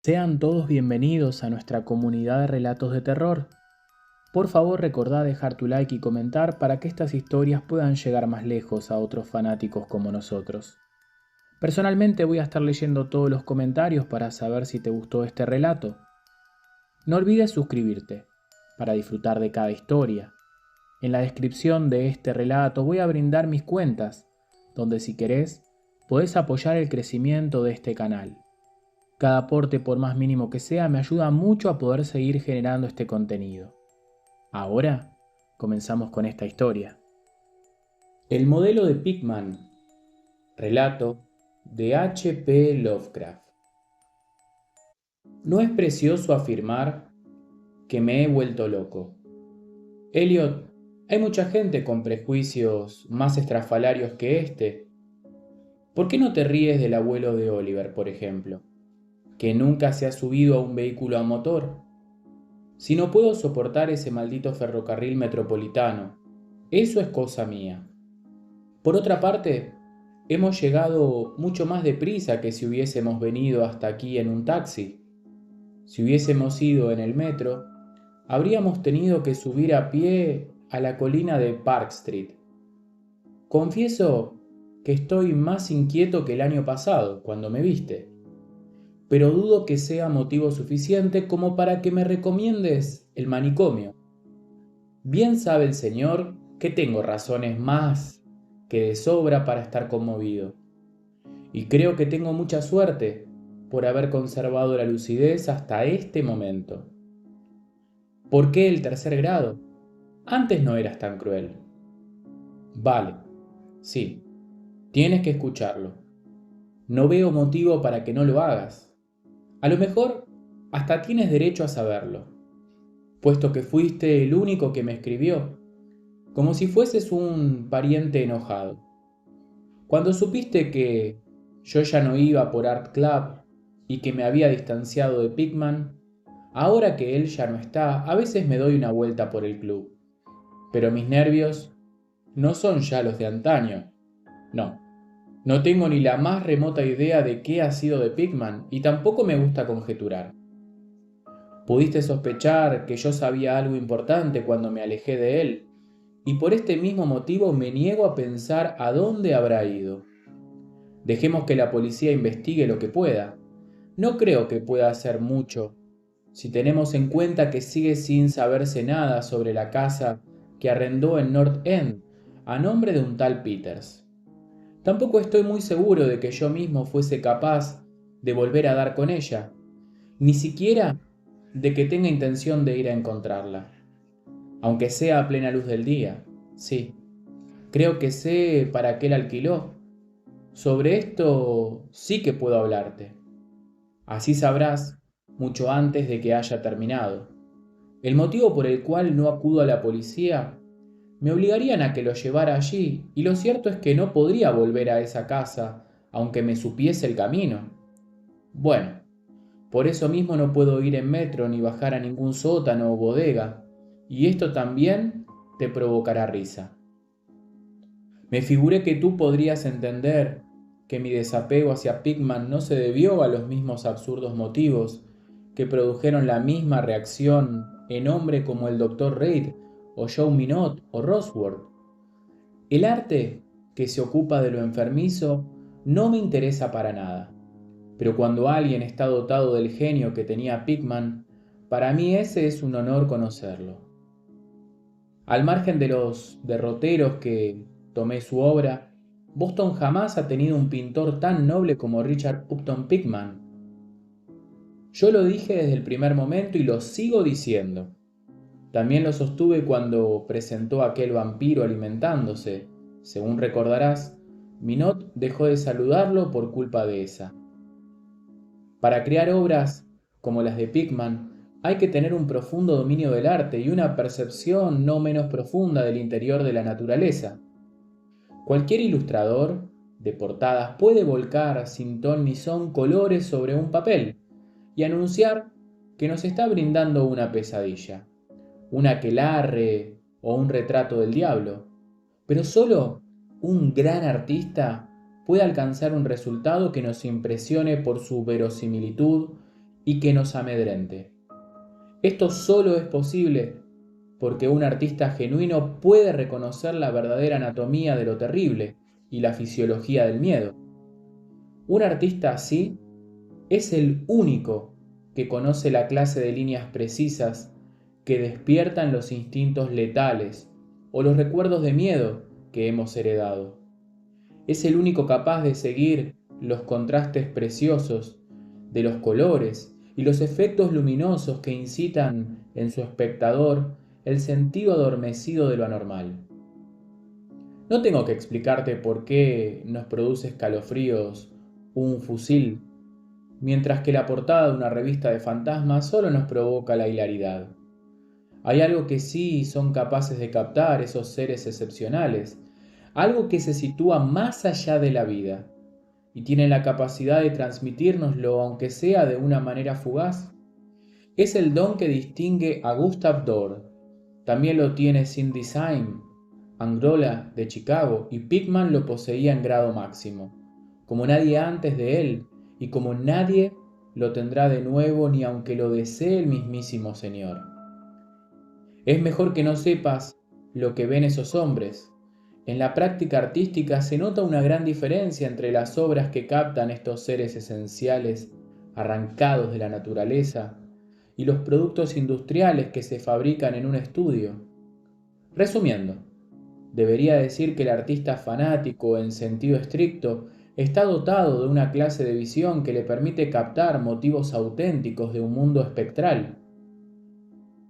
Sean todos bienvenidos a nuestra comunidad de relatos de terror. Por favor, recordá dejar tu like y comentar para que estas historias puedan llegar más lejos a otros fanáticos como nosotros. Personalmente voy a estar leyendo todos los comentarios para saber si te gustó este relato. No olvides suscribirte para disfrutar de cada historia. En la descripción de este relato voy a brindar mis cuentas, donde si querés, podés apoyar el crecimiento de este canal. Cada aporte, por más mínimo que sea, me ayuda mucho a poder seguir generando este contenido. Ahora, comenzamos con esta historia. El modelo de Pickman. Relato de H.P. Lovecraft. No es precioso afirmar que me he vuelto loco. Elliot, hay mucha gente con prejuicios más estrafalarios que este. ¿Por qué no te ríes del abuelo de Oliver, por ejemplo, que nunca se ha subido a un vehículo a motor? Si no puedo soportar ese maldito ferrocarril metropolitano, eso es cosa mía. Por otra parte, hemos llegado mucho más deprisa que si hubiésemos venido hasta aquí en un taxi. Si hubiésemos ido en el metro, habríamos tenido que subir a pie a la colina de Park Street. Confieso que estoy más inquieto que el año pasado, cuando me viste, pero dudo que sea motivo suficiente como para que me recomiendes el manicomio. Bien sabe el Señor que tengo razones más que de sobra para estar conmovido, y creo que tengo mucha suerte por haber conservado la lucidez hasta este momento. ¿Por qué el tercer grado? Antes no eras tan cruel. Vale, sí, tienes que escucharlo. No veo motivo para que no lo hagas. A lo mejor hasta tienes derecho a saberlo, puesto que fuiste el único que me escribió, como si fueses un pariente enojado. Cuando supiste que yo ya no iba por Art Club y que me había distanciado de Pickman, ahora que él ya no está, a veces me doy una vuelta por el club. Pero mis nervios no son ya los de antaño. No tengo ni la más remota idea de qué ha sido de Pickman y tampoco me gusta conjeturar. Pudiste sospechar que yo sabía algo importante cuando me alejé de él, y por este mismo motivo me niego a pensar a dónde habrá ido. Dejemos que la policía investigue lo que pueda. No creo que pueda hacer mucho, si tenemos en cuenta que sigue sin saberse nada sobre la casa que arrendó en North End a nombre de un tal Peters. Tampoco estoy muy seguro de que yo mismo fuese capaz de volver a dar con ella, ni siquiera de que tenga intención de ir a encontrarla, aunque sea a plena luz del día. Sí, creo que sé para qué la alquiló. Sobre esto sí que puedo hablarte. Así sabrás mucho antes de que haya terminado. El motivo por el cual no acudo a la policía me obligarían a que lo llevara allí, y lo cierto es que no podría volver a esa casa aunque me supiese el camino. Bueno, por eso mismo no puedo ir en metro ni bajar a ningún sótano o bodega, y esto también te provocará risa. Me figuré que tú podrías entender que mi desapego hacia Pickman no se debió a los mismos absurdos motivos que produjeron la misma reacción en hombre como el Dr. Reid o Joe Minot o Rosworth. El arte que se ocupa de lo enfermizo no me interesa para nada, pero cuando alguien está dotado del genio que tenía Pickman, para mí ese es un honor conocerlo. Al margen de los derroteros que tomé su obra, Boston jamás ha tenido un pintor tan noble como Richard Upton Pickman. Yo lo dije desde el primer momento y lo sigo diciendo. También lo sostuve cuando presentó a aquel vampiro alimentándose. Según recordarás, Minot dejó de saludarlo por culpa de esa. Para crear obras como las de Pickman, hay que tener un profundo dominio del arte y una percepción no menos profunda del interior de la naturaleza. Cualquier ilustrador de portadas puede volcar sin ton ni son colores sobre un papel y anunciar que nos está brindando una pesadilla, un aquelarre o un retrato del diablo. Pero solo un gran artista puede alcanzar un resultado que nos impresione por su verosimilitud y que nos amedrente. Esto solo es posible porque un artista genuino puede reconocer la verdadera anatomía de lo terrible y la fisiología del miedo. Un artista así es el único que conoce la clase de líneas precisas que despiertan los instintos letales o los recuerdos de miedo que hemos heredado. Es el único capaz de seguir los contrastes preciosos de los colores y los efectos luminosos que incitan en su espectador el sentido adormecido de lo anormal. No tengo que explicarte por qué nos produce escalofríos un fusil, mientras que la portada de una revista de fantasmas solo nos provoca la hilaridad. Hay algo que sí son capaces de captar esos seres excepcionales, algo que se sitúa más allá de la vida y tiene la capacidad de transmitírnoslo aunque sea de una manera fugaz. Es el don que distingue a Gustav Dorn. También lo tiene Cindy Saim, Angrola de Chicago, y Pickman lo poseía en grado máximo, como nadie antes de él y como nadie lo tendrá de nuevo ni aunque lo desee el mismísimo Señor. Es mejor que no sepas lo que ven esos hombres. En la práctica artística se nota una gran diferencia entre las obras que captan estos seres esenciales arrancados de la naturaleza y los productos industriales que se fabrican en un estudio. Resumiendo, debería decir que el artista fanático en sentido estricto está dotado de una clase de visión que le permite captar motivos auténticos de un mundo espectral.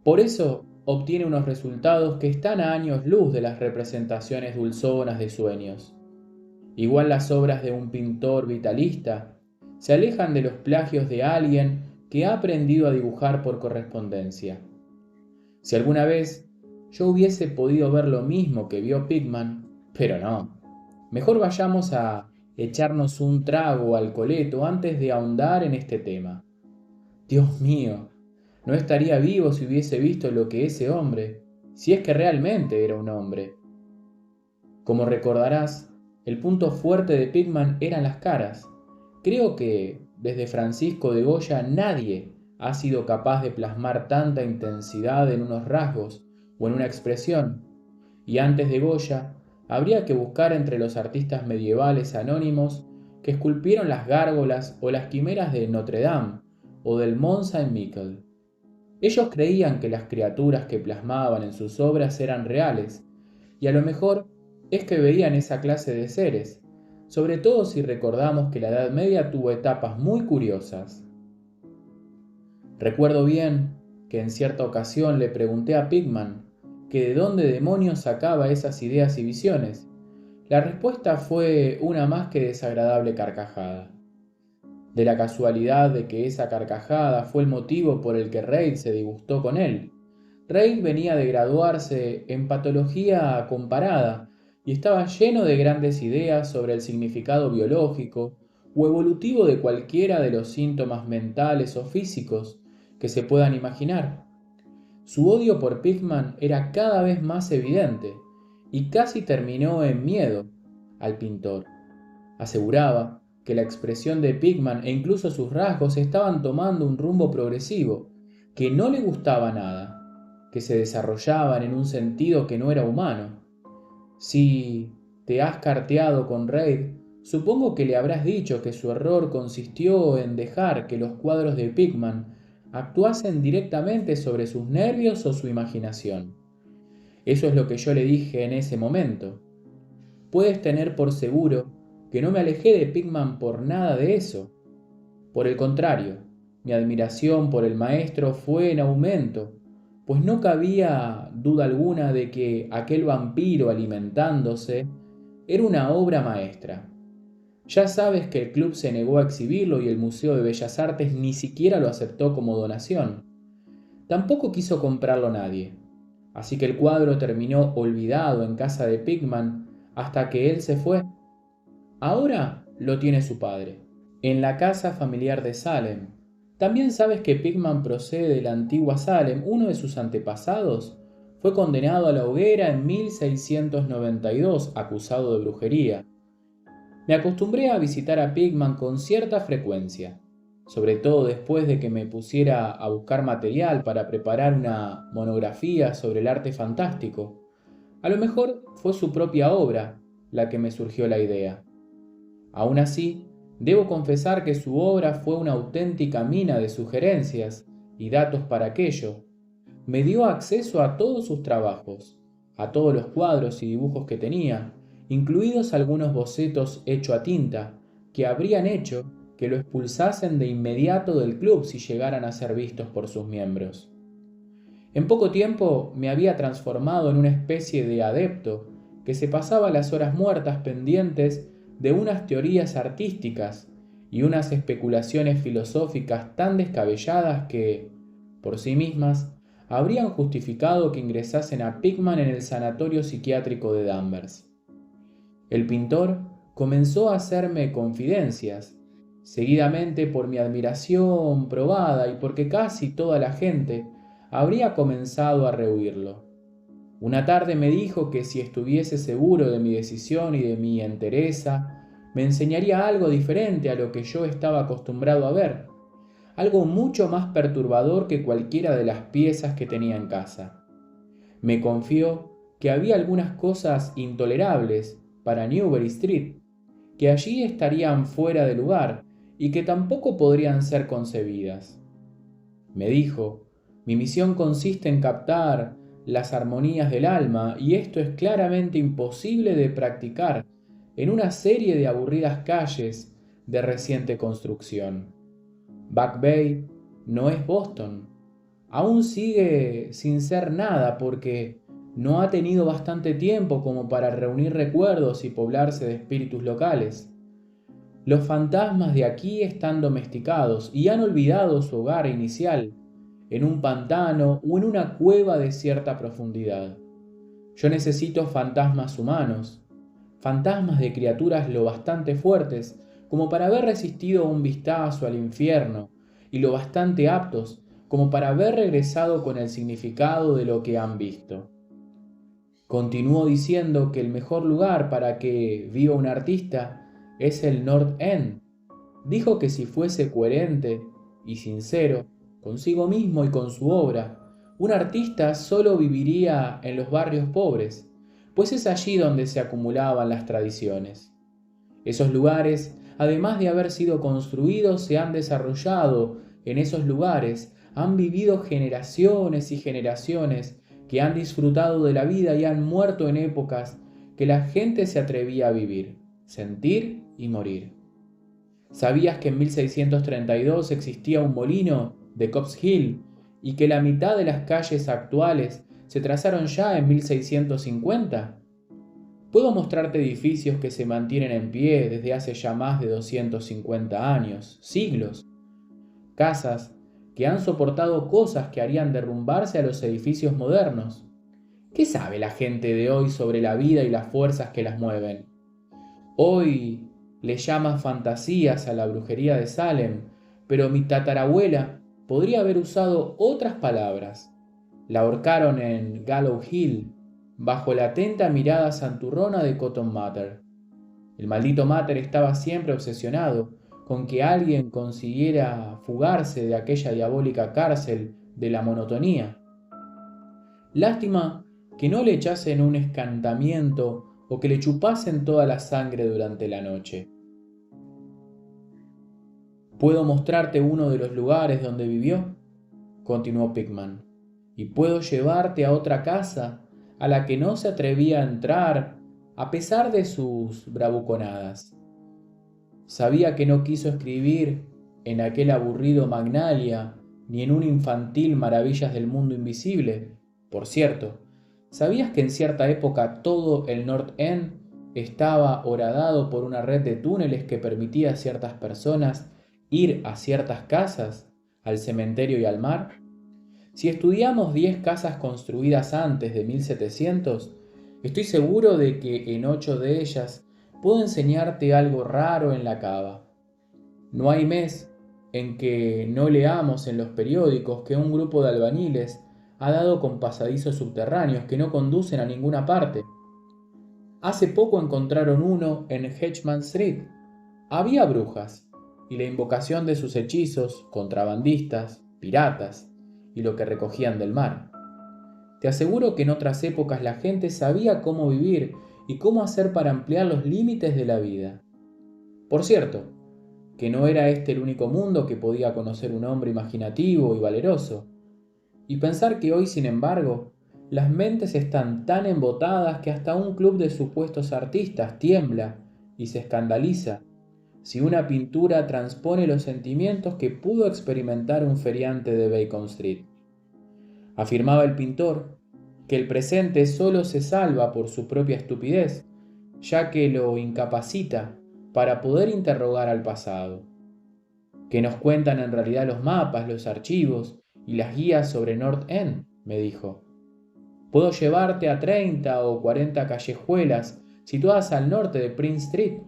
Por eso obtiene unos resultados que están a años luz de las representaciones dulzonas de sueños. Igual las obras de un pintor vitalista se alejan de los plagios de alguien que ha aprendido a dibujar por correspondencia. Si alguna vez yo hubiese podido ver lo mismo que vio Pickman, pero no. Mejor vayamos a echarnos un trago al coleto antes de ahondar en este tema. Dios mío, no estaría vivo si hubiese visto lo que ese hombre, si es que realmente era un hombre. Como recordarás, el punto fuerte de Pickman eran las caras. Creo que, desde Francisco de Goya, nadie ha sido capaz de plasmar tanta intensidad en unos rasgos o en una expresión. Y antes de Goya, habría que buscar entre los artistas medievales anónimos que esculpieron las gárgolas o las quimeras de Notre Dame o del Mont Saint-Michel. Ellos creían que las criaturas que plasmaban en sus obras eran reales, y a lo mejor es que veían esa clase de seres, sobre todo si recordamos que la Edad Media tuvo etapas muy curiosas. Recuerdo bien que en cierta ocasión le pregunté a Pickman que de dónde demonios sacaba esas ideas y visiones. La respuesta fue una más que desagradable carcajada. De la casualidad de que esa carcajada fue el motivo por el que Reid se disgustó con él. Reid venía de graduarse en patología comparada y estaba lleno de grandes ideas sobre el significado biológico o evolutivo de cualquiera de los síntomas mentales o físicos que se puedan imaginar. Su odio por Pickman era cada vez más evidente y casi terminó en miedo al pintor. Aseguraba que la expresión de Pickman e incluso sus rasgos estaban tomando un rumbo progresivo, que no le gustaba nada, que se desarrollaban en un sentido que no era humano. Si te has carteado con Reid, supongo que le habrás dicho que su error consistió en dejar que los cuadros de Pickman actuasen directamente sobre sus nervios o su imaginación. Eso es lo que yo le dije en ese momento. Puedes tener por seguro que no me alejé de Pickman por nada de eso. Por el contrario, mi admiración por el maestro fue en aumento, pues no cabía duda alguna de que aquel vampiro alimentándose era una obra maestra. Ya sabes que el club se negó a exhibirlo y el Museo de Bellas Artes ni siquiera lo aceptó como donación. Tampoco quiso comprarlo nadie, así que el cuadro terminó olvidado en casa de Pickman hasta que él se fue. Ahora lo tiene su padre, en la casa familiar de Salem. También sabes que Pickman procede de la antigua Salem. Uno de sus antepasados fue condenado a la hoguera en 1692, acusado de brujería. Me acostumbré a visitar a Pickman con cierta frecuencia, sobre todo después de que me pusiera a buscar material para preparar una monografía sobre el arte fantástico. A lo mejor fue su propia obra la que me surgió la idea. Aún así, debo confesar que su obra fue una auténtica mina de sugerencias y datos para aquello. Me dio acceso a todos sus trabajos, a todos los cuadros y dibujos que tenía, incluidos algunos bocetos hechos a tinta, que habrían hecho que lo expulsasen de inmediato del club si llegaran a ser vistos por sus miembros. En poco tiempo me había transformado en una especie de adepto que se pasaba las horas muertas pendientes de unas teorías artísticas y unas especulaciones filosóficas tan descabelladas que, por sí mismas, habrían justificado que ingresasen a Pickman en el sanatorio psiquiátrico de Danvers. El pintor comenzó a hacerme confidencias, seguidamente por mi admiración probada y porque casi toda la gente habría comenzado a rehuirlo. Una tarde me dijo que si estuviese seguro de mi decisión y de mi entereza, me enseñaría algo diferente a lo que yo estaba acostumbrado a ver, algo mucho más perturbador que cualquiera de las piezas que tenía en casa. Me confió que había algunas cosas intolerables para Newbury Street, que allí estarían fuera de lugar y que tampoco podrían ser concebidas. Me dijo, mi misión consiste en captar las armonías del alma y esto es claramente imposible de practicar en una serie de aburridas calles de reciente construcción. Back Bay no es Boston. Aún sigue sin ser nada porque no ha tenido bastante tiempo como para reunir recuerdos y poblarse de espíritus locales. Los fantasmas de aquí están domesticados y han olvidado su hogar inicial, en un pantano o en una cueva de cierta profundidad. Yo necesito fantasmas humanos, fantasmas de criaturas lo bastante fuertes como para haber resistido un vistazo al infierno y lo bastante aptos como para haber regresado con el significado de lo que han visto. Continuó diciendo que el mejor lugar para que viva un artista es el North End. Dijo que si fuese coherente y sincero consigo mismo y con su obra, un artista solo viviría en los barrios pobres, pues es allí donde se acumulaban las tradiciones. Esos lugares, además de haber sido construidos, se han desarrollado en esos lugares, han vivido generaciones y generaciones que han disfrutado de la vida y han muerto en épocas que la gente se atrevía a vivir, sentir y morir. ¿Sabías que en 1632 existía un molino de Copp's Hill y que la mitad de las calles actuales se trazaron ya en 1650? Puedo mostrarte edificios que se mantienen en pie desde hace ya más de 250 años, siglos. Casas que han soportado cosas que harían derrumbarse a los edificios modernos. ¿Qué sabe la gente de hoy sobre la vida y las fuerzas que las mueven? Hoy le llama fantasías a la brujería de Salem, pero mi tatarabuela podría haber usado otras palabras. La ahorcaron en Gallows Hill, bajo la atenta mirada santurrona de Cotton Mather. El maldito Mather estaba siempre obsesionado con que alguien consiguiera fugarse de aquella diabólica cárcel de la monotonía. Lástima que no le echasen un escantamiento o que le chupasen toda la sangre durante la noche. ¿Puedo mostrarte uno de los lugares donde vivió?, continuó Pickman, y puedo llevarte a otra casa a la que no se atrevía a entrar a pesar de sus bravuconadas. Sabía que no quiso escribir en aquel aburrido Magnalia ni en un infantil Maravillas del Mundo Invisible. Por cierto, ¿sabías que en cierta época todo el North End estaba horadado por una red de túneles que permitía a ciertas personas ir a ciertas casas, al cementerio y al mar? Si estudiamos 10 casas construidas antes de 1700, estoy seguro de que en 8 de ellas puedo enseñarte algo raro en la cava. No hay mes en que no leamos en los periódicos que un grupo de albañiles ha dado con pasadizos subterráneos que no conducen a ninguna parte. Hace poco encontraron uno en Hedgeman Street. Había brujas, y la invocación de sus hechizos, contrabandistas, piratas y lo que recogían del mar. Te aseguro que en otras épocas la gente sabía cómo vivir y cómo hacer para ampliar los límites de la vida. Por cierto, que no era este el único mundo que podía conocer un hombre imaginativo y valeroso. Y pensar que hoy, sin embargo, las mentes están tan embotadas que hasta un club de supuestos artistas tiembla y se escandaliza si una pintura transpone los sentimientos que pudo experimentar un feriante de Bacon Street. Afirmaba el pintor que el presente solo se salva por su propia estupidez, ya que lo incapacita para poder interrogar al pasado. ¿Qué nos cuentan en realidad los mapas, los archivos y las guías sobre North End?, me dijo. Puedo llevarte a 30 o 40 callejuelas situadas al norte de Prince Street,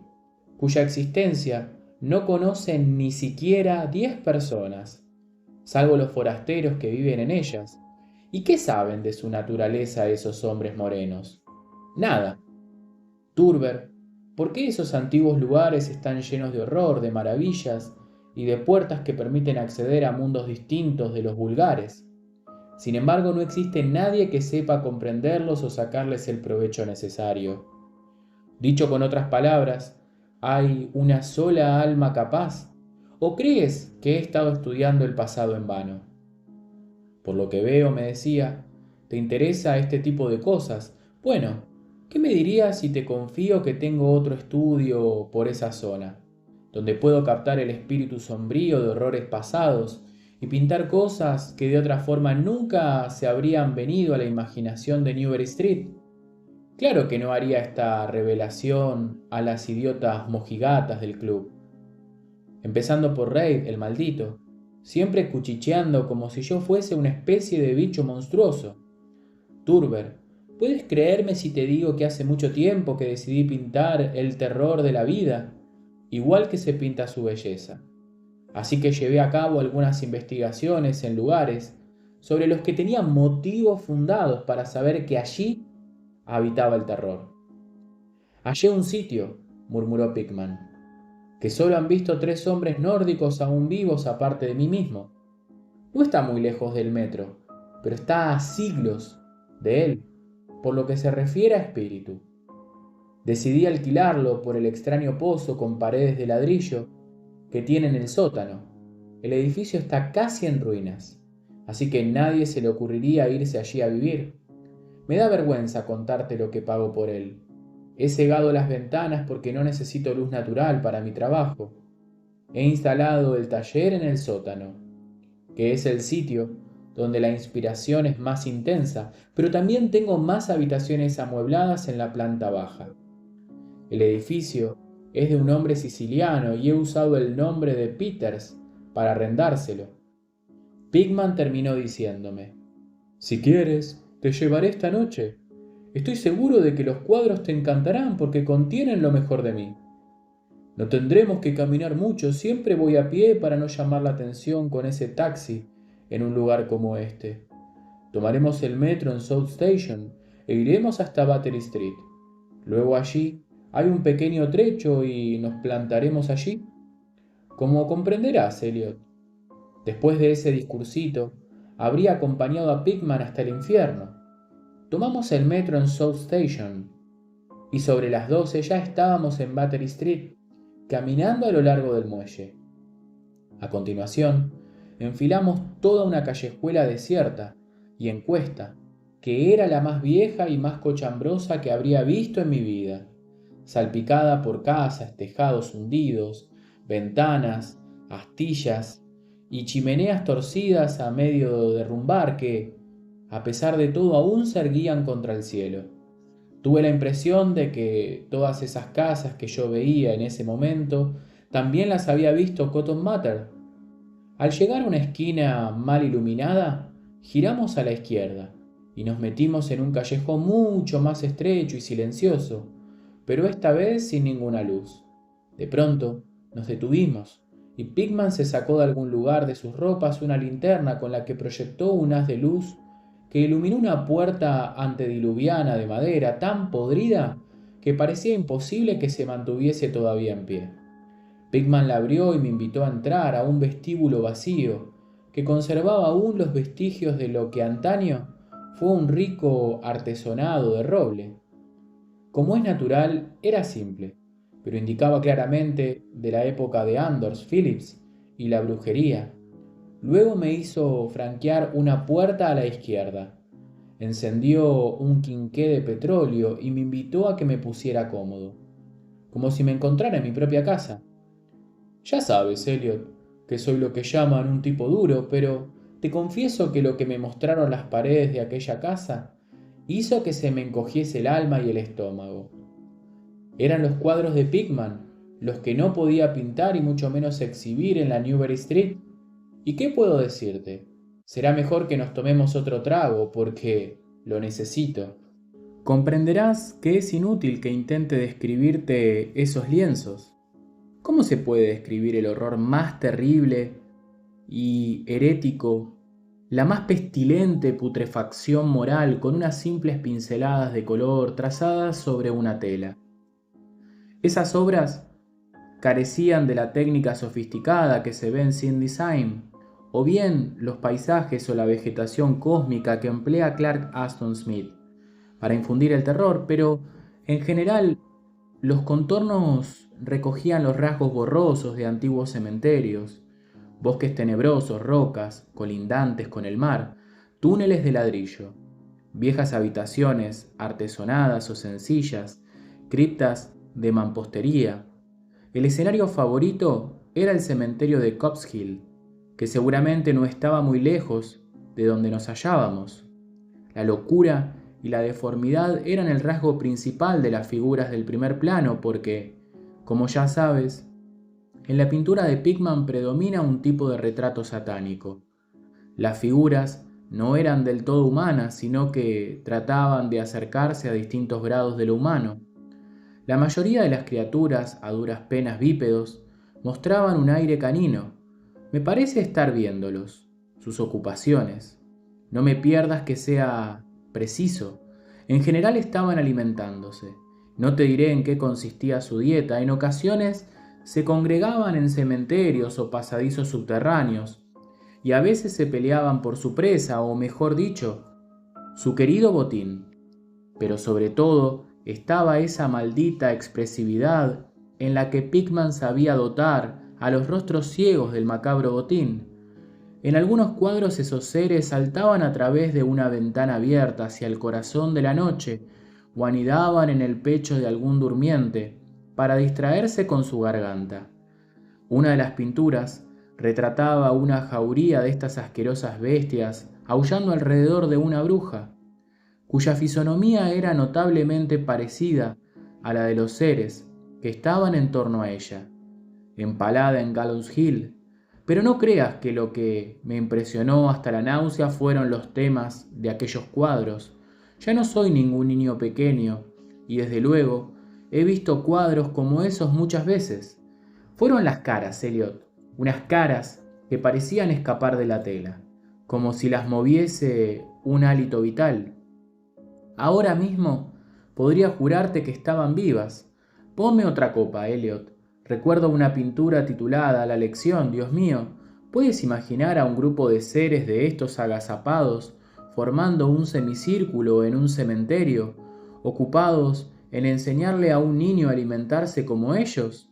cuya existencia no conocen ni siquiera 10 personas, salvo los forasteros que viven en ellas. ¿Y qué saben de su naturaleza esos hombres morenos? Nada. Turber, ¿por qué esos antiguos lugares están llenos de horror, de maravillas y de puertas que permiten acceder a mundos distintos de los vulgares? Sin embargo, no existe nadie que sepa comprenderlos o sacarles el provecho necesario. Dicho con otras palabras, ¿hay una sola alma capaz? ¿O crees que he estado estudiando el pasado en vano? Por lo que veo, me decía, ¿te interesa este tipo de cosas? Bueno, ¿qué me dirías si te confío que tengo otro estudio por esa zona, donde puedo captar el espíritu sombrío de horrores pasados y pintar cosas que de otra forma nunca se habrían venido a la imaginación de Newbury Street? Claro que no haría esta revelación a las idiotas mojigatas del club. Empezando por Reid, el maldito, siempre cuchicheando como si yo fuese una especie de bicho monstruoso. Turber, ¿puedes creerme si te digo que hace mucho tiempo que decidí pintar el terror de la vida, igual que se pinta su belleza? Así que llevé a cabo algunas investigaciones en lugares sobre los que tenía motivos fundados para saber que allí habitaba el terror. Hallé un sitio, murmuró Pickman, que solo han visto 3 hombres nórdicos aún vivos aparte de mí mismo. No está muy lejos del metro, pero está a siglos de él, por lo que se refiere a espíritu. Decidí alquilarlo por el extraño pozo con paredes de ladrillo que tiene en el sótano. El edificio está casi en ruinas, así que nadie se le ocurriría irse allí a vivir. Me da vergüenza contarte lo que pago por él. He cegado las ventanas porque no necesito luz natural para mi trabajo. He instalado el taller en el sótano, que es el sitio donde la inspiración es más intensa, pero también tengo más habitaciones amuebladas en la planta baja. El edificio es de un hombre siciliano y he usado el nombre de Peters para arrendárselo. Pickman terminó diciéndome: si quieres, te llevaré esta noche. Estoy seguro de que los cuadros te encantarán porque contienen lo mejor de mí. No tendremos que caminar mucho, siempre voy a pie para no llamar la atención con ese taxi en un lugar como este. Tomaremos el metro en South Station e iremos hasta Battery Street. Luego allí hay un pequeño trecho y nos plantaremos allí. Como comprenderás, Elliot, después de ese discursito, habría acompañado a Pickman hasta el infierno. Tomamos el metro en South Station y sobre las 12 ya estábamos en Battery Street, caminando a lo largo del muelle. A continuación, enfilamos toda una callejuela desierta y en cuesta, que era la más vieja y más cochambrosa que habría visto en mi vida, salpicada por casas, tejados hundidos, ventanas, astillas y chimeneas torcidas a medio derrumbar que, a pesar de todo, aún se erguían contra el cielo. Tuve la impresión de que todas esas casas que yo veía en ese momento también las había visto Cotton Mather. Al llegar a una esquina mal iluminada, giramos a la izquierda y nos metimos en un callejón mucho más estrecho y silencioso, pero esta vez sin ninguna luz. De pronto nos detuvimos y Pickman se sacó de algún lugar de sus ropas una linterna con la que proyectó un haz de luz que iluminó una puerta antediluviana de madera tan podrida que parecía imposible que se mantuviese todavía en pie. Pigman la abrió y me invitó a entrar a un vestíbulo vacío que conservaba aún los vestigios de lo que antaño fue un rico artesonado de roble. Como es natural, era simple, pero indicaba claramente de la época de Andros Phillips y la brujería. Luego me hizo franquear una puerta a la izquierda. Encendió un quinqué de petróleo y me invitó a que me pusiera cómodo, como si me encontrara en mi propia casa. Ya sabes, Elliot, que soy lo que llaman un tipo duro, pero te confieso que lo que me mostraron las paredes de aquella casa hizo que se me encogiese el alma y el estómago. Eran los cuadros de Pigman, los que no podía pintar y mucho menos exhibir en la Newbury Street. ¿Y qué puedo decirte? Será mejor que nos tomemos otro trago, porque lo necesito. Comprenderás que es inútil que intente describirte esos lienzos. ¿Cómo se puede describir el horror más terrible y herético, la más pestilente putrefacción moral con unas simples pinceladas de color trazadas sobre una tela? Esas obras carecían de la técnica sofisticada que se ve en Scene Design, o bien los paisajes o la vegetación cósmica que emplea Clark Aston Smith para infundir el terror, pero en general los contornos recogían los rasgos borrosos de antiguos cementerios, bosques tenebrosos, rocas colindantes con el mar, túneles de ladrillo, viejas habitaciones artesonadas o sencillas, criptas de mampostería. El escenario favorito era el cementerio de Copp's Hill, que seguramente no estaba muy lejos de donde nos hallábamos. La locura y la deformidad eran el rasgo principal de las figuras del primer plano porque, como ya sabes, en la pintura de Pigman predomina un tipo de retrato satánico. Las figuras no eran del todo humanas, sino que trataban de acercarse a distintos grados de lo humano. La mayoría de las criaturas, a duras penas bípedos, mostraban un aire canino. Me parece estar viéndolos, sus ocupaciones. No me pierdas que sea preciso. En general estaban alimentándose. No te diré en qué consistía su dieta. En ocasiones se congregaban en cementerios o pasadizos subterráneos, y a veces se peleaban por su presa, o mejor dicho, su querido botín. Pero sobre todo estaba esa maldita expresividad en la que Pigman sabía dotar a los rostros ciegos del macabro botín. En algunos cuadros esos seres saltaban a través de una ventana abierta hacia el corazón de la noche o anidaban en el pecho de algún durmiente para distraerse con su garganta. Una de las pinturas retrataba una jauría de estas asquerosas bestias aullando alrededor de una bruja, cuya fisonomía era notablemente parecida a la de los seres que estaban en torno a ella, empalada en Gallows Hill. Pero no creas que lo que me impresionó hasta la náusea fueron los temas de aquellos cuadros. Ya no soy ningún niño pequeño, y desde luego he visto cuadros como esos muchas veces. Fueron las caras, Elliot, unas caras que parecían escapar de la tela, como si las moviese un hálito vital. Ahora mismo podría jurarte que estaban vivas. Ponme otra copa, Elliot. Recuerdo una pintura titulada La lección, Dios mío. ¿Puedes imaginar a un grupo de seres de estos agazapados formando un semicírculo en un cementerio, ocupados en enseñarle a un niño a alimentarse como ellos?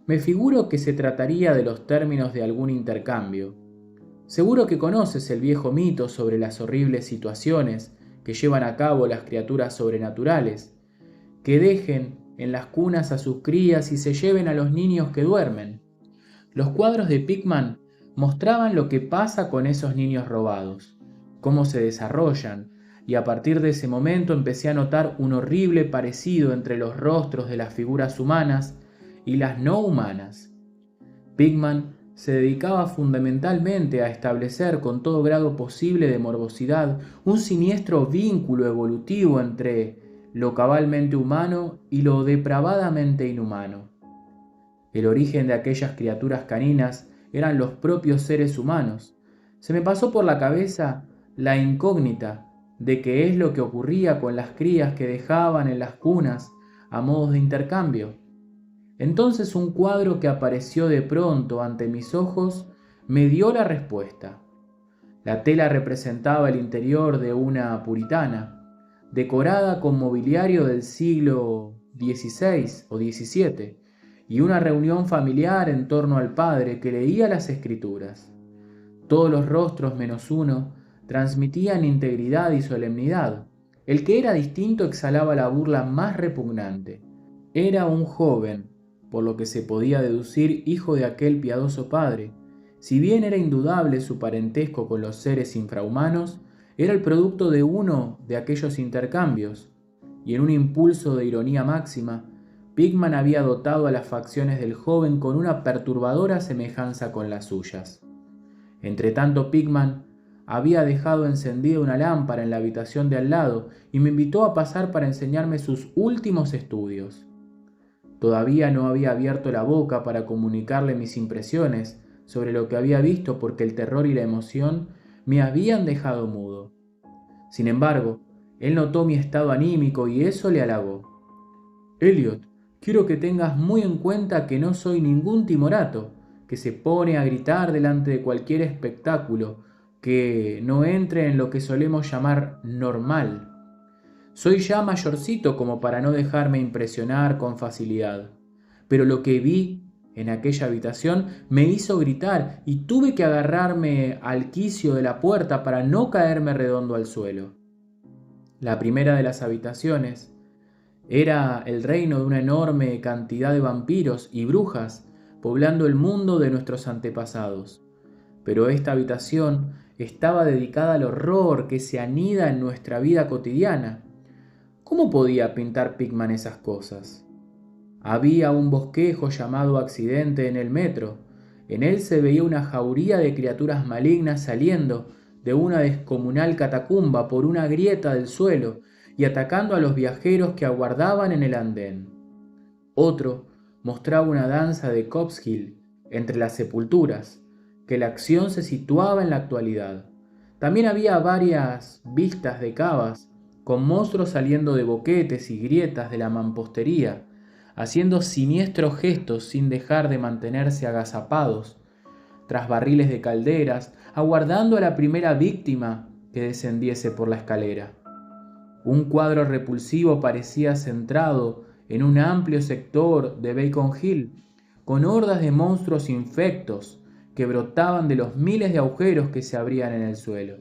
Me figuro que se trataría de los términos de algún intercambio. Seguro que conoces el viejo mito sobre las horribles situaciones que llevan a cabo las criaturas sobrenaturales, que dejen en las cunas a sus crías y se lleven a los niños que duermen. Los cuadros de Pigman mostraban lo que pasa con esos niños robados, cómo se desarrollan, y a partir de ese momento empecé a notar un horrible parecido entre los rostros de las figuras humanas y las no humanas. Pigman se dedicaba fundamentalmente a establecer con todo grado posible de morbosidad un siniestro vínculo evolutivo entre lo cabalmente humano y lo depravadamente inhumano. El origen de aquellas criaturas caninas eran los propios seres humanos. Se me pasó por la cabeza la incógnita de qué es lo que ocurría con las crías que dejaban en las cunas a modo de intercambio. Entonces un cuadro que apareció de pronto ante mis ojos me dio la respuesta. La tela representaba el interior de una puritana, decorada con mobiliario del siglo XVI o XVII, y una reunión familiar en torno al padre que leía las escrituras. Todos los rostros menos uno transmitían integridad y solemnidad. El que era distinto exhalaba la burla más repugnante. Era un joven, por lo que se podía deducir hijo de aquel piadoso padre. Si bien era indudable su parentesco con los seres infrahumanos, era el producto de uno de aquellos intercambios, y en un impulso de ironía máxima, Pickman había dotado a las facciones del joven con una perturbadora semejanza con las suyas. Entretanto, Pickman había dejado encendida una lámpara en la habitación de al lado y me invitó a pasar para enseñarme sus últimos estudios. Todavía no había abierto la boca para comunicarle mis impresiones sobre lo que había visto porque el terror y la emoción me habían dejado mudo. Sin embargo, él notó mi estado anímico y eso le halagó. «Elliot, quiero que tengas muy en cuenta que no soy ningún timorato que se pone a gritar delante de cualquier espectáculo que no entre en lo que solemos llamar normal. Soy ya mayorcito como para no dejarme impresionar con facilidad, pero lo que vi en aquella habitación me hizo gritar y tuve que agarrarme al quicio de la puerta para no caerme redondo al suelo. La primera de las habitaciones era el reino de una enorme cantidad de vampiros y brujas poblando el mundo de nuestros antepasados. Pero esta habitación estaba dedicada al horror que se anida en nuestra vida cotidiana. ¿Cómo podía pintar Pickman esas cosas? Había un bosquejo llamado accidente en el metro. En él se veía una jauría de criaturas malignas saliendo de una descomunal catacumba por una grieta del suelo y atacando a los viajeros que aguardaban en el andén. Otro mostraba una danza de Copskill entre las sepulturas, que la acción se situaba en la actualidad. También había varias vistas de cavas, con monstruos saliendo de boquetes y grietas de la mampostería, haciendo siniestros gestos sin dejar de mantenerse agazapados, tras barriles de calderas, aguardando a la primera víctima que descendiese por la escalera. Un cuadro repulsivo parecía centrado en un amplio sector de Beacon Hill, con hordas de monstruos infectos que brotaban de los miles de agujeros que se abrían en el suelo.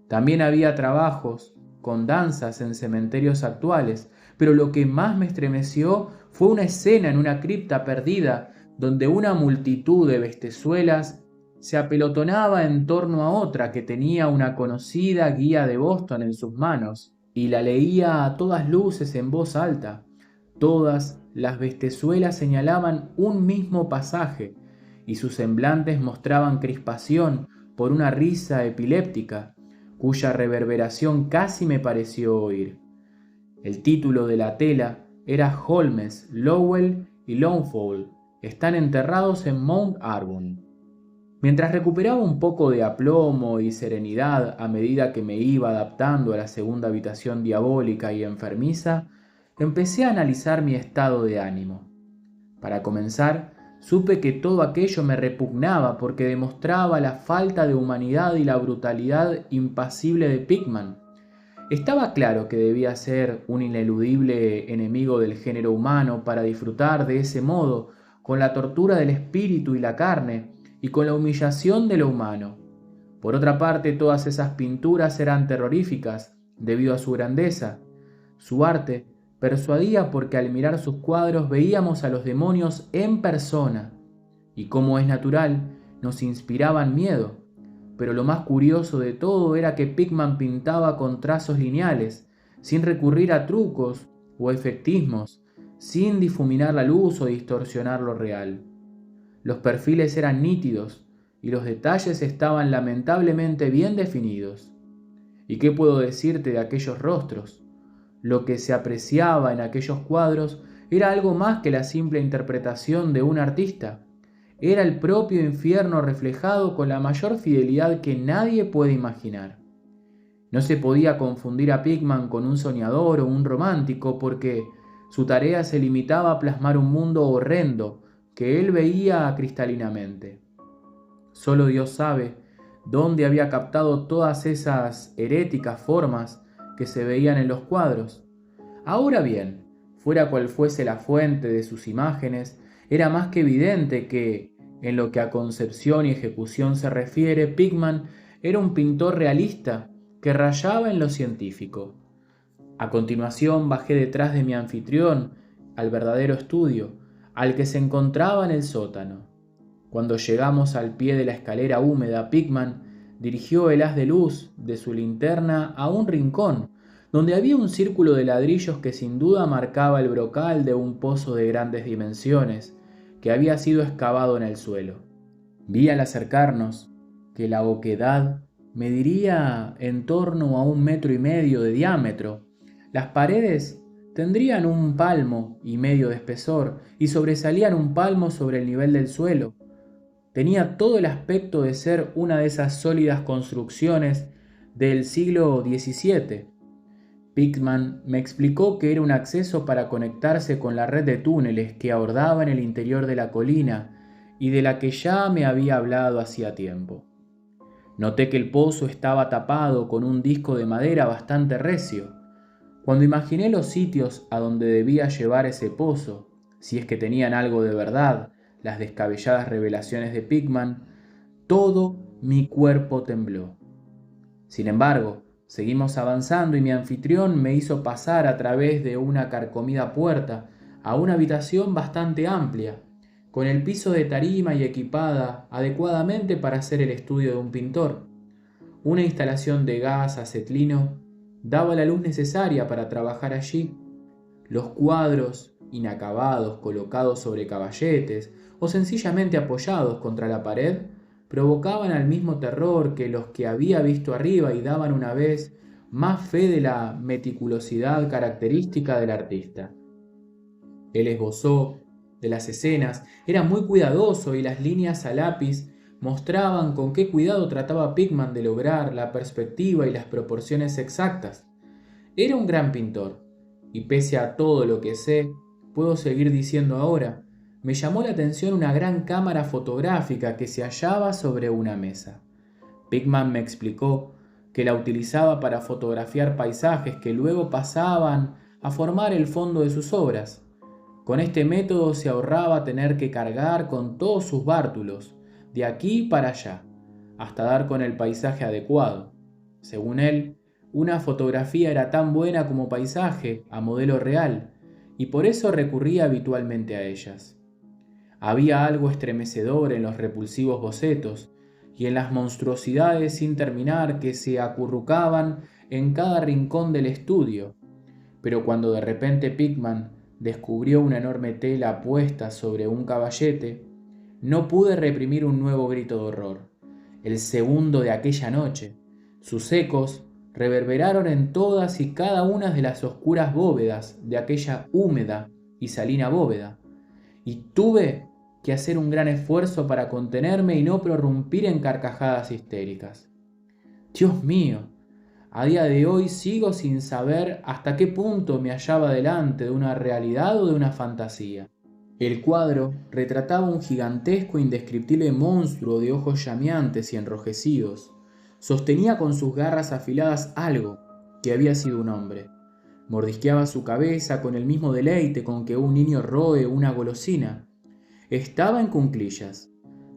También había trabajos con danzas en cementerios actuales, pero lo que más me estremeció fue una escena en una cripta perdida donde una multitud de bestezuelas se apelotonaba en torno a otra que tenía una conocida guía de Boston en sus manos y la leía a todas luces en voz alta. Todas las bestezuelas señalaban un mismo pasaje y sus semblantes mostraban crispación por una risa epiléptica, cuya reverberación casi me pareció oír. El título de la tela era Holmes, Lowell y Longfold están enterrados en Mount Auburn. Mientras recuperaba un poco de aplomo y serenidad a medida que me iba adaptando a la segunda habitación diabólica y enfermiza, empecé a analizar mi estado de ánimo. Para comenzar, supe que todo aquello me repugnaba porque demostraba la falta de humanidad y la brutalidad impasible de Pickman. Estaba claro que debía ser un ineludible enemigo del género humano para disfrutar de ese modo, con la tortura del espíritu y la carne, y con la humillación de lo humano. Por otra parte, todas esas pinturas eran terroríficas debido a su grandeza. Su arte persuadía porque al mirar sus cuadros veíamos a los demonios en persona, y como es natural, nos inspiraban miedo. Pero lo más curioso de todo era que Pickman pintaba con trazos lineales, sin recurrir a trucos o efectismos, sin difuminar la luz o distorsionar lo real. Los perfiles eran nítidos y los detalles estaban lamentablemente bien definidos. ¿Y qué puedo decirte de aquellos rostros? Lo que se apreciaba en aquellos cuadros era algo más que la simple interpretación de un artista. Era el propio infierno reflejado con la mayor fidelidad que nadie puede imaginar. No se podía confundir a Pickman con un soñador o un romántico porque, Su tarea se limitaba a plasmar un mundo horrendo que él veía cristalinamente. Solo Dios sabe dónde había captado todas esas heréticas formas que se veían en los cuadros. Ahora bien, fuera cual fuese la fuente de sus imágenes, era más que evidente que, en lo que a concepción y ejecución se refiere, Pickman era un pintor realista que rayaba en lo científico. A continuación bajé detrás de mi anfitrión al verdadero estudio, al que se encontraba en el sótano. Cuando llegamos al pie de la escalera húmeda, Pickman dirigió el haz de luz de su linterna a un rincón, donde había un círculo de ladrillos que sin duda marcaba el brocal de un pozo de grandes dimensiones, que había sido excavado en el suelo. Vi al acercarnos que la oquedad mediría en torno a 1,5 metros de diámetro. Las paredes tendrían 1,5 palmos de espesor y sobresalían 1 palmo sobre el nivel del suelo. Tenía todo el aspecto de ser una de esas sólidas construcciones del siglo XVII. Pickman me explicó que era un acceso para conectarse con la red de túneles que ahordaba en el interior de la colina y de la que ya me había hablado hacía tiempo. Noté que el pozo estaba tapado con un disco de madera bastante recio. Cuando imaginé los sitios a donde debía llevar ese pozo, si es que tenían algo de verdad, las descabelladas revelaciones de Pickman, todo mi cuerpo tembló. Sin embargo, seguimos avanzando y mi anfitrión me hizo pasar a través de una carcomida puerta a una habitación bastante amplia, con el piso de tarima y equipada adecuadamente para hacer el estudio de un pintor. Una instalación de gas acetileno daba la luz necesaria para trabajar allí. Los cuadros inacabados colocados sobre caballetes o sencillamente apoyados contra la pared provocaban al mismo terror que los que había visto arriba y daban una vez más fe de la meticulosidad característica del artista. El esbozo de las escenas era muy cuidadoso y las líneas a lápiz mostraban con qué cuidado trataba Pickman de lograr la perspectiva y las proporciones exactas. Era un gran pintor, y pese a todo lo que sé, puedo seguir diciendo ahora, me llamó la atención una gran cámara fotográfica que se hallaba sobre una mesa. Pickman me explicó que la utilizaba para fotografiar paisajes que luego pasaban a formar el fondo de sus obras. Con este método se ahorraba tener que cargar con todos sus bártulos, de aquí para allá, hasta dar con el paisaje adecuado. Según él, una fotografía era tan buena como paisaje a modelo real, y por eso recurría habitualmente a ellas. Había algo estremecedor en los repulsivos bocetos y en las monstruosidades sin terminar que se acurrucaban en cada rincón del estudio, pero cuando de repente Pickman descubrió una enorme tela puesta sobre un caballete, no pude reprimir un nuevo grito de horror, el segundo de aquella noche. Sus ecos reverberaron en todas y cada una de las oscuras bóvedas de aquella húmeda y salina bóveda, y tuve que hacer un gran esfuerzo para contenerme y no prorrumpir en carcajadas histéricas. Dios mío, a día de hoy sigo sin saber hasta qué punto me hallaba delante de una realidad o de una fantasía. El cuadro retrataba un gigantesco e indescriptible monstruo de ojos llameantes y enrojecidos. Sostenía con sus garras afiladas algo que había sido un hombre. Mordisqueaba su cabeza con el mismo deleite con que un niño roe una golosina. Estaba en cuclillas.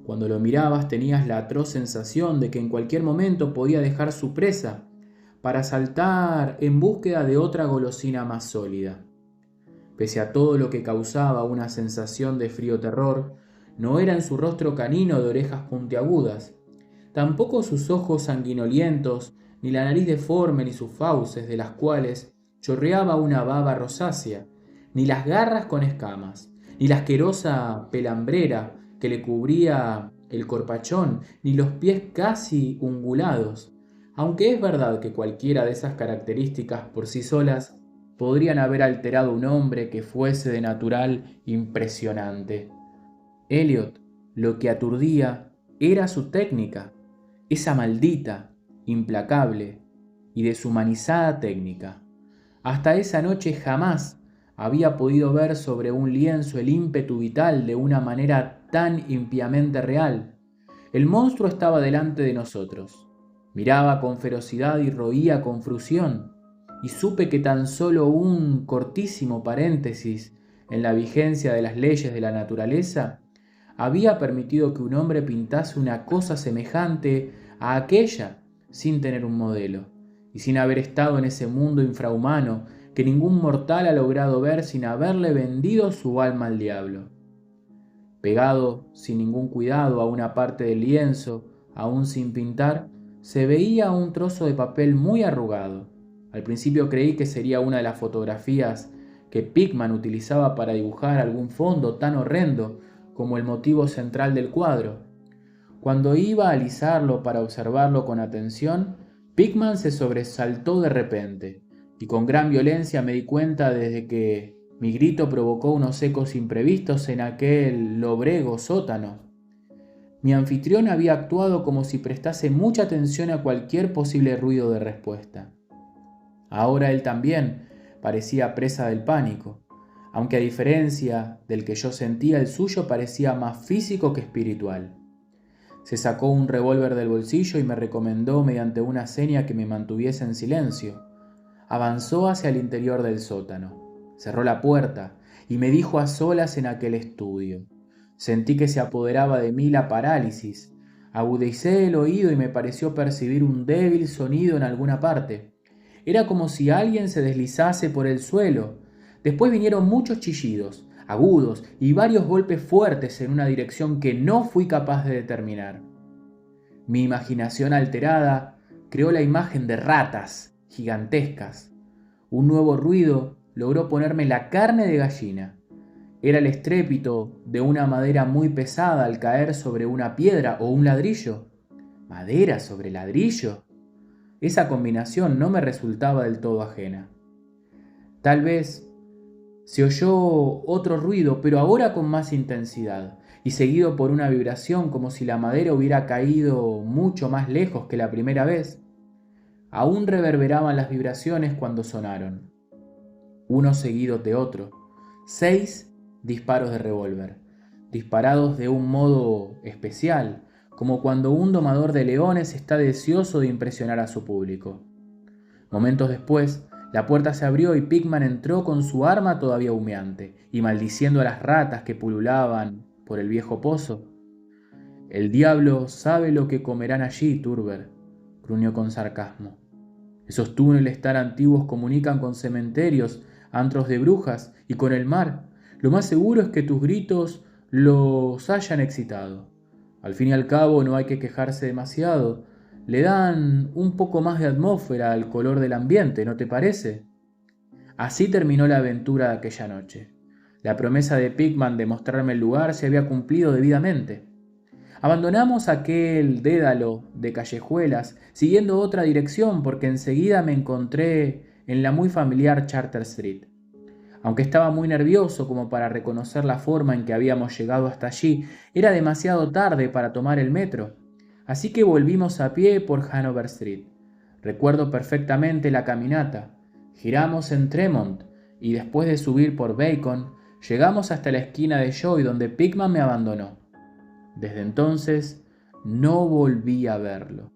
Cuando lo mirabas tenías la atroz sensación de que en cualquier momento podía dejar su presa para saltar en búsqueda de otra golosina más sólida. Pese a todo lo que causaba una sensación de frío terror, no era en su rostro canino de orejas puntiagudas, tampoco sus ojos sanguinolientos, ni la nariz deforme, ni sus fauces de las cuales chorreaba una baba rosácea, ni las garras con escamas, ni la asquerosa pelambrera que le cubría el corpachón, ni los pies casi ungulados, aunque es verdad que cualquiera de esas características por sí solas podrían haber alterado un hombre que fuese de natural impresionante. Eliot lo que aturdía era su técnica, esa maldita, implacable y deshumanizada técnica. Hasta esa noche jamás había podido ver sobre un lienzo el ímpetu vital de una manera tan impíamente real. El monstruo estaba delante de nosotros. Miraba con ferocidad y roía con fruición, y supe que tan solo un cortísimo paréntesis en la vigencia de las leyes de la naturaleza había permitido que un hombre pintase una cosa semejante a aquella sin tener un modelo, y sin haber estado en ese mundo infrahumano que ningún mortal ha logrado ver sin haberle vendido su alma al diablo. Pegado sin ningún cuidado a una parte del lienzo, aún sin pintar, se veía un trozo de papel muy arrugado. Al principio creí que sería una de las fotografías que Pickman utilizaba para dibujar algún fondo tan horrendo como el motivo central del cuadro. Cuando iba a alisarlo para observarlo con atención, Pickman se sobresaltó de repente, y con gran violencia me di cuenta desde que mi grito provocó unos ecos imprevistos en aquel lobrego sótano. Mi anfitrión había actuado como si prestase mucha atención a cualquier posible ruido de respuesta. Ahora él también parecía presa del pánico, aunque a diferencia del que yo sentía, el suyo parecía más físico que espiritual. Se sacó un revólver del bolsillo y me recomendó mediante una seña que me mantuviese en silencio. Avanzó hacia el interior del sótano, cerró la puerta y me dijo a solas en aquel estudio. Sentí que se apoderaba de mí la parálisis. Agudicé el oído y me pareció percibir un débil sonido en alguna parte. Era como si alguien se deslizase por el suelo. Después vinieron muchos chillidos, agudos y varios golpes fuertes en una dirección que no fui capaz de determinar. Mi imaginación alterada creó la imagen de ratas gigantescas. Un nuevo ruido logró ponerme la carne de gallina. Era el estrépito de una madera muy pesada al caer sobre una piedra o un ladrillo. ¿Madera sobre ladrillo? Esa combinación no me resultaba del todo ajena. Tal vez se oyó otro ruido, pero ahora con más intensidad, y seguido por una vibración como si la madera hubiera caído mucho más lejos que la primera vez. Aún reverberaban las vibraciones cuando sonaron, uno seguido de otro. 6 disparos de revólver, disparados de un modo especial, como cuando un domador de leones está deseoso de impresionar a su público. Momentos después, la puerta se abrió y Pickman entró con su arma todavía humeante y maldiciendo a las ratas que pululaban por el viejo pozo. «El diablo sabe lo que comerán allí, Turber», gruñó con sarcasmo. «Esos túneles tan antiguos comunican con cementerios, antros de brujas y con el mar. Lo más seguro es que tus gritos los hayan excitado. Al fin y al cabo no hay que quejarse demasiado. Le dan un poco más de atmósfera al color del ambiente, ¿no te parece?». Así terminó la aventura de aquella noche. La promesa de Pickman de mostrarme el lugar se había cumplido debidamente. Abandonamos aquel dédalo de callejuelas, siguiendo otra dirección porque enseguida me encontré en la muy familiar Charter Street. Aunque estaba muy nervioso como para reconocer la forma en que habíamos llegado hasta allí, era demasiado tarde para tomar el metro. Así que volvimos a pie por Hanover Street. Recuerdo perfectamente la caminata. Giramos en Tremont y después de subir por Bacon, llegamos hasta la esquina de Joy donde Pickman me abandonó. Desde entonces no volví a verlo.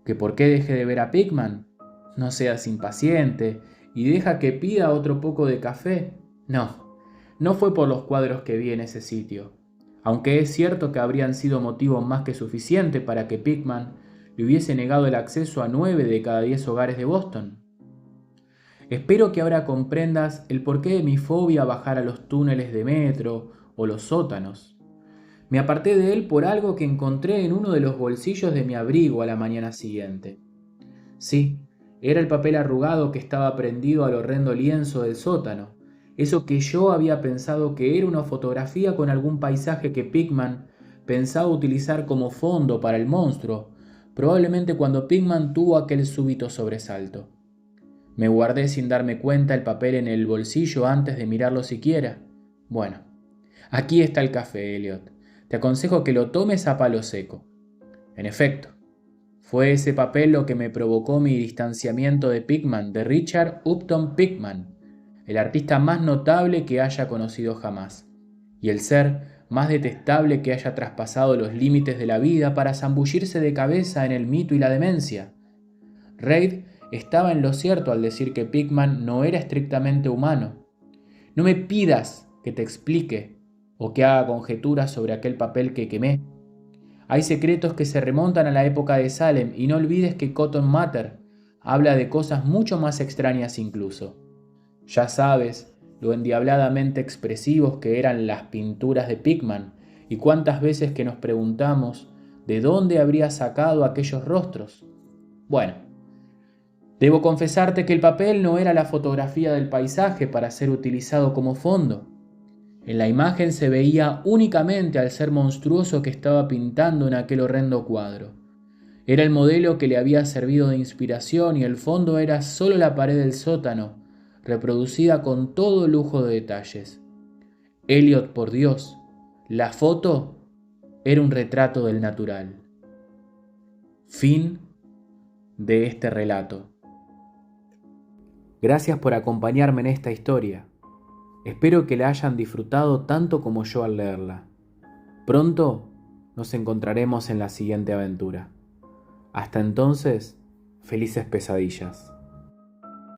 ¿Que por qué dejé de ver a Pickman? No seas impaciente y deja que pida otro poco de café. No fue por los cuadros que vi en ese sitio, aunque es cierto que habrían sido motivo más que suficiente para que Pickman le hubiese negado el acceso a 9 de cada 10 hogares de Boston. Espero que ahora comprendas el porqué de mi fobia a bajar a los túneles de metro o los sótanos. Me aparté de él por algo que encontré en uno de los bolsillos de mi abrigo a la mañana siguiente. Sí, era el papel arrugado que estaba prendido al horrendo lienzo del sótano, eso que yo había pensado que era una fotografía con algún paisaje que Pickman pensaba utilizar como fondo para el monstruo, probablemente cuando Pickman tuvo aquel súbito sobresalto. Me guardé sin darme cuenta el papel en el bolsillo antes de mirarlo siquiera. Bueno, aquí está el café, Elliot. Te aconsejo que lo tomes a palo seco. En efecto, fue ese papel lo que me provocó mi distanciamiento de Pickman, de Richard Upton Pickman. el artista más notable que haya conocido jamás, y el ser más detestable que haya traspasado los límites de la vida para zambullirse de cabeza en el mito y la demencia. Reid estaba en lo cierto al decir que Pickman no era estrictamente humano. No me pidas que te explique o que haga conjeturas sobre aquel papel que quemé. Hay secretos que se remontan a la época de Salem y no olvides que Cotton Mather habla de cosas mucho más extrañas incluso. Ya sabes lo endiabladamente expresivos que eran las pinturas de Pickman y cuántas veces que nos preguntamos de dónde habría sacado aquellos rostros. Bueno, debo confesarte que el papel no era la fotografía del paisaje para ser utilizado como fondo. En la imagen se veía únicamente al ser monstruoso que estaba pintando en aquel horrendo cuadro. Era el modelo que le había servido de inspiración y el fondo era solo la pared del sótano, reproducida con todo lujo de detalles. Eliot, por Dios, la foto era un retrato del natural. Fin de este relato. Gracias por acompañarme en esta historia. Espero que la hayan disfrutado tanto como yo al leerla. Pronto nos encontraremos en la siguiente aventura. Hasta entonces, felices pesadillas.